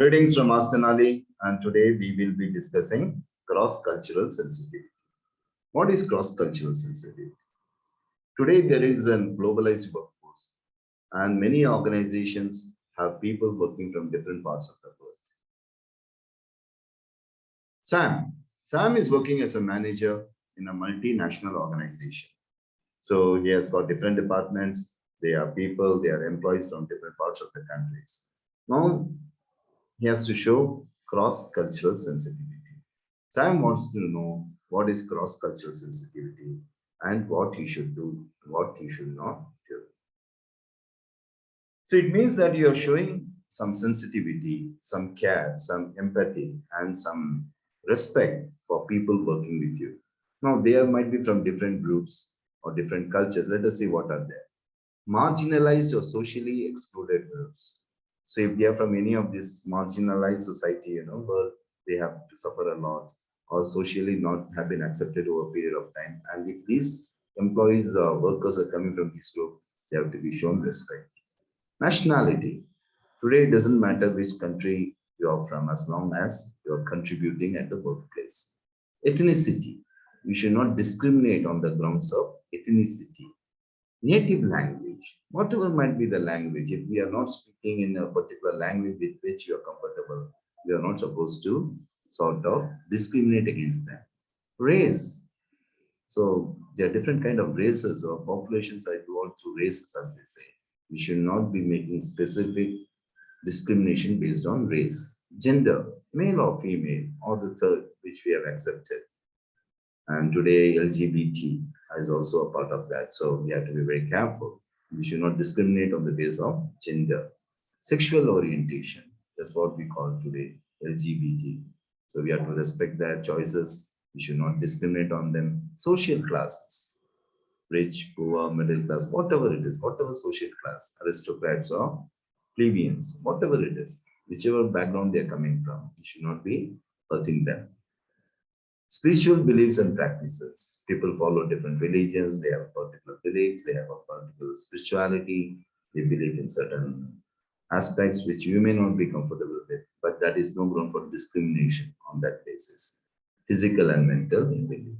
Greetings from Asktenali, and today we will be discussing cross-cultural sensitivity. What is cross-cultural sensitivity? Today there is a globalized workforce, and many organizations have people working from different parts of the world. Sam is working as a manager in a multinational organization. So he has got different departments. They are people, they are employees from different parts of the countries. Now, he has to show cross-cultural sensitivity. Sam wants to know what is cross-cultural sensitivity and what he should do, what he should not do. So it means that you are showing some sensitivity, some care, some empathy, and some respect for people working with you. Now, they might be from different groups or different cultures. Let us see what are there. Marginalized or socially excluded groups. So if they are from any of this marginalized society, where they have to suffer a lot or socially not have been accepted over a period of time. And if these employees or workers are coming from this group, they have to be shown respect. Nationality. Today, it doesn't matter which country you are from as long as you are contributing at the workplace. Ethnicity. You should not discriminate on the grounds of ethnicity. Native language, whatever might be the language, if we are not speaking in a particular language with which you are comfortable, we are not supposed to sort of discriminate against them. Race. So there are different kind of races or populations are evolved through races, as they say. We should not be making specific discrimination based on race. Gender, male or female, or the third, which we have accepted. And today, LGBT is also a part of that. So we have to be very careful. We should not discriminate on the basis of gender. Sexual orientation, that's what we call today LGBT. So we have to respect their choices. We should not discriminate on them. Social classes, rich, poor, middle class, whatever it is, whatever social class, aristocrats or plebeians, whatever it is, whichever background they are coming from, we should not be hurting them. Spiritual beliefs and practices. People follow different religions, they have particular beliefs, they have a particular spirituality, they believe in certain aspects which you may not be comfortable with, but that is no ground for discrimination on that basis. Physical and mental inability.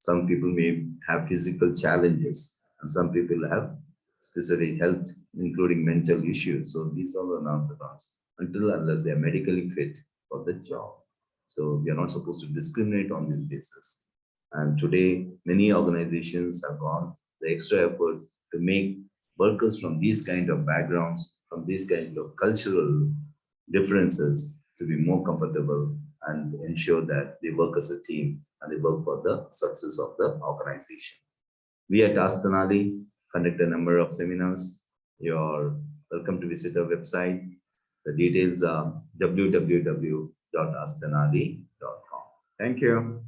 Some people may have physical challenges, and some people have specific health, including mental issues. So these are not the grounds until unless they are medically fit for the job. So we are not supposed to discriminate on this basis. And today, many organizations have gone the extra effort to make workers from these kind of backgrounds, from these kind of cultural differences to be more comfortable and ensure that they work as a team and they work for the success of the organization. We at Asktenali conduct a number of seminars. You're welcome to visit our website. The details are www.asktenali.com. Thank you.